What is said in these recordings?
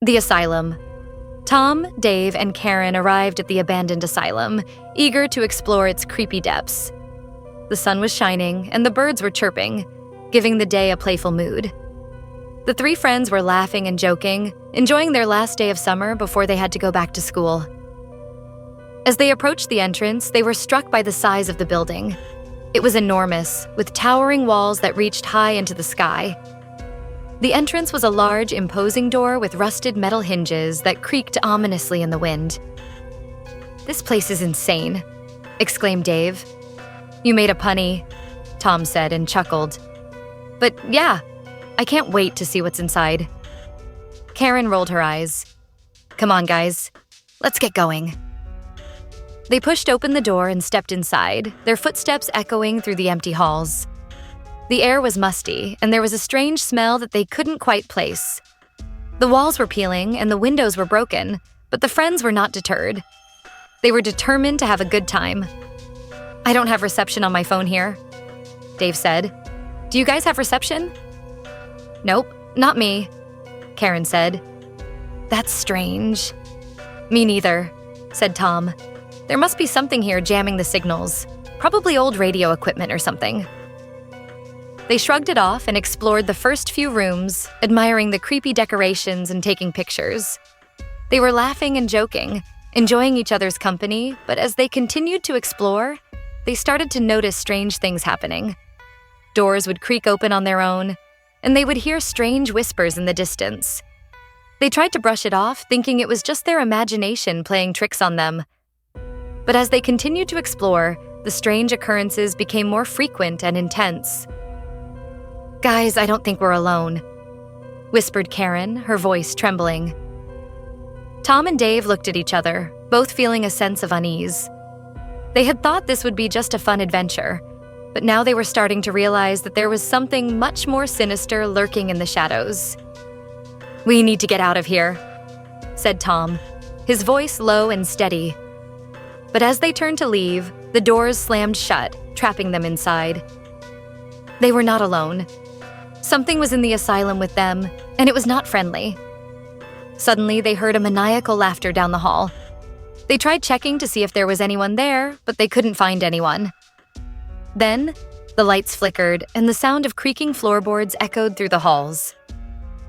The asylum. Tom, Dave, and Karen arrived at the abandoned asylum, eager to explore its creepy depths. The sun was shining, and the birds were chirping, giving the day a playful mood. The three friends were laughing and joking, enjoying their last day of summer before they had to go back to school. As they approached the entrance, they were struck by the size of the building. It was enormous, with towering walls that reached high into the sky. The entrance was a large, imposing door with rusted metal hinges that creaked ominously in the wind. "This place is insane," exclaimed Dave. "You made a punny," Tom said and chuckled. "But yeah, I can't wait to see what's inside." Karen rolled her eyes. "Come on, guys. Let's get going." They pushed open the door and stepped inside, their footsteps echoing through the empty halls. The air was musty, and there was a strange smell that they couldn't quite place. The walls were peeling and the windows were broken, but the friends were not deterred. They were determined to have a good time. "I don't have reception on my phone here," Dave said. "Do you guys have reception?" "Nope, not me," Karen said. "That's strange." "Me neither," said Tom. "There must be something here jamming the signals, probably old radio equipment or something." They shrugged it off and explored the first few rooms, admiring the creepy decorations and taking pictures. They were laughing and joking, enjoying each other's company, but as they continued to explore, they started to notice strange things happening. Doors would creak open on their own, and they would hear strange whispers in the distance. They tried to brush it off, thinking it was just their imagination playing tricks on them. But as they continued to explore, the strange occurrences became more frequent and intense. "Guys, I don't think we're alone," whispered Karen, her voice trembling. Tom and Dave looked at each other, both feeling a sense of unease. They had thought this would be just a fun adventure, but now they were starting to realize that there was something much more sinister lurking in the shadows. "We need to get out of here," said Tom, his voice low and steady. But as they turned to leave, the doors slammed shut, trapping them inside. They were not alone. Something was in the asylum with them, and it was not friendly. Suddenly, they heard a maniacal laughter down the hall. They tried checking to see if there was anyone there, but they couldn't find anyone. Then, the lights flickered, and the sound of creaking floorboards echoed through the halls.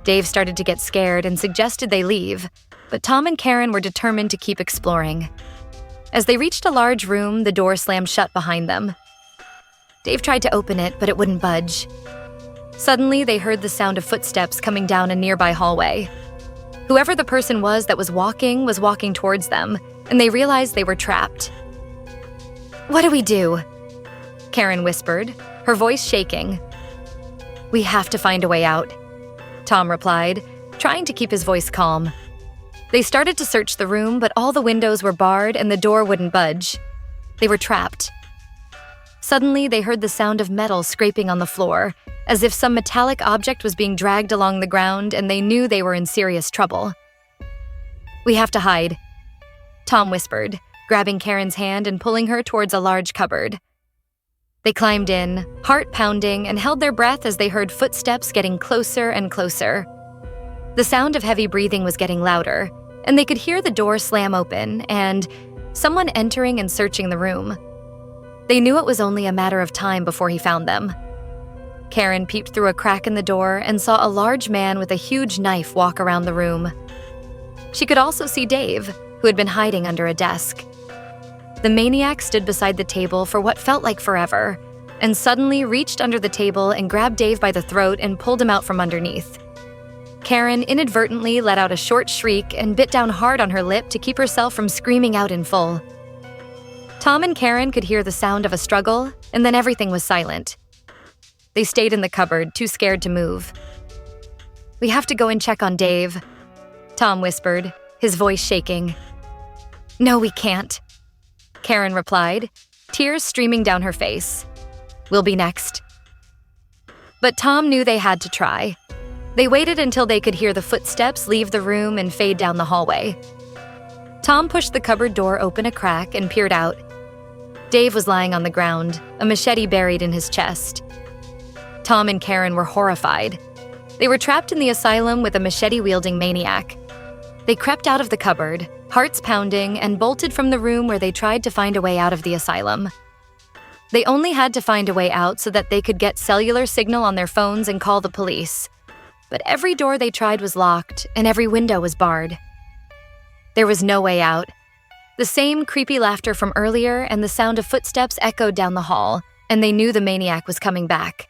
Dave started to get scared and suggested they leave, but Tom and Karen were determined to keep exploring. As they reached a large room, the door slammed shut behind them. Dave tried to open it, but it wouldn't budge. Suddenly, they heard the sound of footsteps coming down a nearby hallway. Whoever the person was that was walking towards them, and they realized they were trapped. "What do we do?" Karen whispered, her voice shaking. "We have to find a way out," Tom replied, trying to keep his voice calm. They started to search the room, but all the windows were barred and the door wouldn't budge. They were trapped. Suddenly, they heard the sound of metal scraping on the floor, as if some metallic object was being dragged along the ground, and they knew they were in serious trouble. "We have to hide," Tom whispered, grabbing Karen's hand and pulling her towards a large cupboard. They climbed in, heart pounding, and held their breath as they heard footsteps getting closer and closer. The sound of heavy breathing was getting louder, and they could hear the door slam open and someone entering and searching the room. They knew it was only a matter of time before he found them. Karen peeped through a crack in the door and saw a large man with a huge knife walk around the room. She could also see Dave, who had been hiding under a desk. The maniac stood beside the table for what felt like forever, and suddenly reached under the table and grabbed Dave by the throat and pulled him out from underneath. Karen inadvertently let out a short shriek and bit down hard on her lip to keep herself from screaming out in full. Tom and Karen could hear the sound of a struggle, and then everything was silent. They stayed in the cupboard, too scared to move. "We have to go and check on Dave," Tom whispered, his voice shaking. "No, we can't," Karen replied, tears streaming down her face. "We'll be next." But Tom knew they had to try. They waited until they could hear the footsteps leave the room and fade down the hallway. Tom pushed the cupboard door open a crack and peered out. Dave was lying on the ground, a machete buried in his chest. Tom and Karen were horrified. They were trapped in the asylum with a machete-wielding maniac, They crept out of the cupboard, hearts pounding, and bolted from the room where they tried to find a way out of the asylum. They only had to find a way out so that they could get cellular signal on their phones and call the police. But every door they tried was locked, and every window was barred. There was no way out. The same creepy laughter from earlier and the sound of footsteps echoed down the hall, and they knew the maniac was coming back.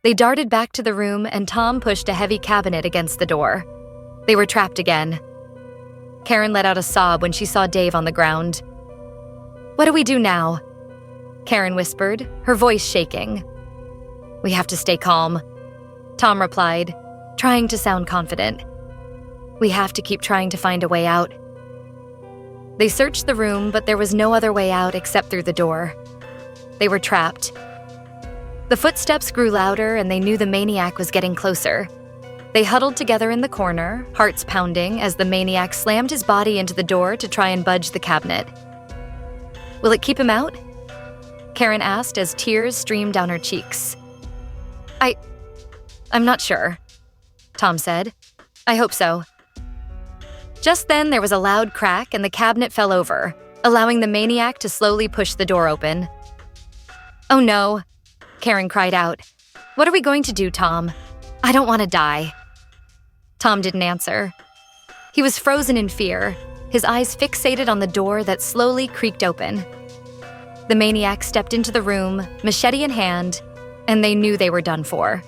They darted back to the room, and Tom pushed a heavy cabinet against the door. They were trapped again. Karen let out a sob when she saw Dave on the ground. "What do we do now?" Karen whispered, her voice shaking. "We have to stay calm," Tom replied, trying to sound confident. "We have to keep trying to find a way out." They searched the room, but there was no other way out except through the door. They were trapped. The footsteps grew louder, and they knew the maniac was getting closer. They huddled together in the corner, hearts pounding, as the maniac slammed his body into the door to try and budge the cabinet. "Will it keep him out?" Karen asked as tears streamed down her cheeks. I'm not sure," Tom said. "I hope so." Just then, there was a loud crack and the cabinet fell over, allowing the maniac to slowly push the door open. "Oh no," Karen cried out. "What are we going to do, Tom? I don't want to die." Tom didn't answer. He was frozen in fear, his eyes fixated on the door that slowly creaked open. The maniac stepped into the room, machete in hand, and they knew they were done for.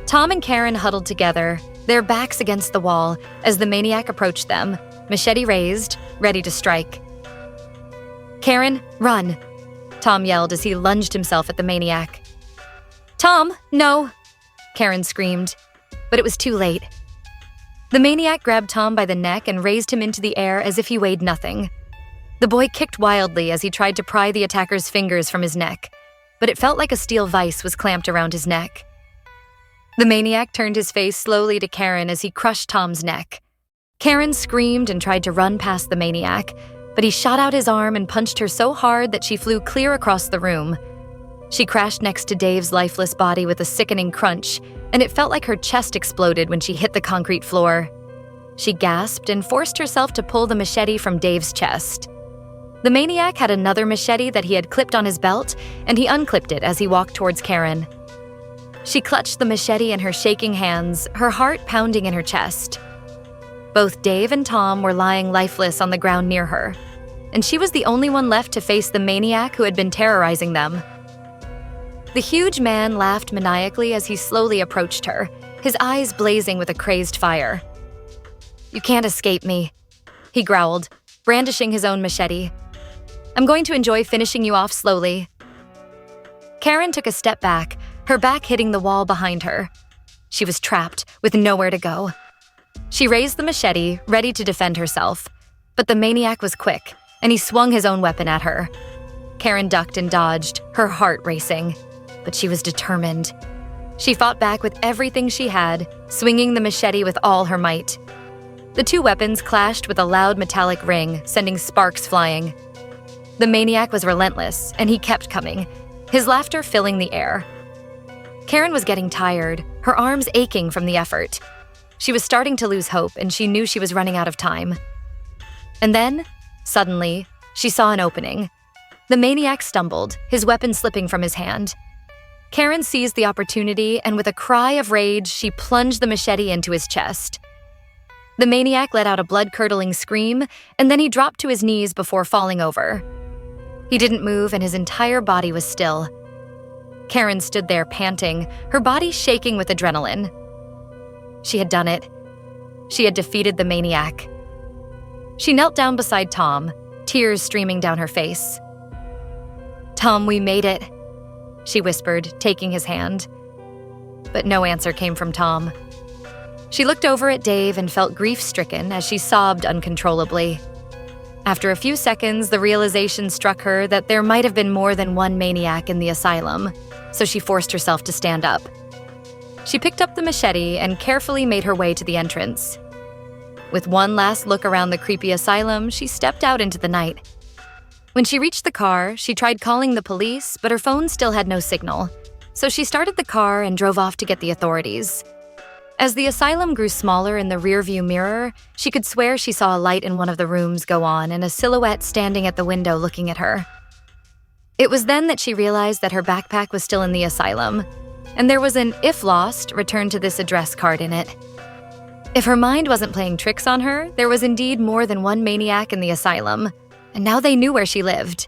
Tom and Karen huddled together, their backs against the wall, as the maniac approached them, machete raised, ready to strike. "Karen, run!" Tom yelled as he lunged himself at the maniac. "Tom, no!" Karen screamed, but it was too late. The maniac grabbed Tom by the neck and raised him into the air as if he weighed nothing. The boy kicked wildly as he tried to pry the attacker's fingers from his neck, but it felt like a steel vice was clamped around his neck. The maniac turned his face slowly to Karen as he crushed Tom's neck. Karen screamed and tried to run past the maniac, but he shot out his arm and punched her so hard that she flew clear across the room. She crashed next to Dave's lifeless body with a sickening crunch, and it felt like her chest exploded when she hit the concrete floor. She gasped and forced herself to pull the machete from Dave's chest. The maniac had another machete that he had clipped on his belt, and he unclipped it as he walked towards Karen. She clutched the machete in her shaking hands, her heart pounding in her chest. Both Dave and Tom were lying lifeless on the ground near her, and she was the only one left to face the maniac who had been terrorizing them. The huge man laughed maniacally as he slowly approached her, his eyes blazing with a crazed fire. "You can't escape me," he growled, brandishing his own machete. "I'm going to enjoy finishing you off slowly." Karen took a step back, her back hitting the wall behind her. She was trapped, with nowhere to go. She raised the machete, ready to defend herself, but the maniac was quick, and he swung his own weapon at her. Karen ducked and dodged, her heart racing, but she was determined. She fought back with everything she had, swinging the machete with all her might. The two weapons clashed with a loud metallic ring, sending sparks flying. The maniac was relentless, and he kept coming, his laughter filling the air. Karen was getting tired, her arms aching from the effort. She was starting to lose hope, and she knew she was running out of time. And then, suddenly, she saw an opening. The maniac stumbled, his weapon slipping from his hand. Karen seized the opportunity, and with a cry of rage, she plunged the machete into his chest. The maniac let out a blood-curdling scream, and then he dropped to his knees before falling over. He didn't move, and his entire body was still. Karen stood there panting, her body shaking with adrenaline. She had done it. She had defeated the maniac. She knelt down beside Tom, tears streaming down her face. "Tom, we made it," she whispered, taking his hand. But no answer came from Tom. She looked over at Dave and felt grief-stricken as she sobbed uncontrollably. After a few seconds, the realization struck her that there might have been more than one maniac in the asylum, so she forced herself to stand up. She picked up the machete and carefully made her way to the entrance. With one last look around the creepy asylum, she stepped out into the night. When she reached the car, she tried calling the police, but her phone still had no signal, so she started the car and drove off to get the authorities. As the asylum grew smaller in the rearview mirror, she could swear she saw a light in one of the rooms go on and a silhouette standing at the window looking at her. It was then that she realized that her backpack was still in the asylum, and there was an "if lost, return to this address" card in it. If her mind wasn't playing tricks on her, there was indeed more than one maniac in the asylum, and now they knew where she lived.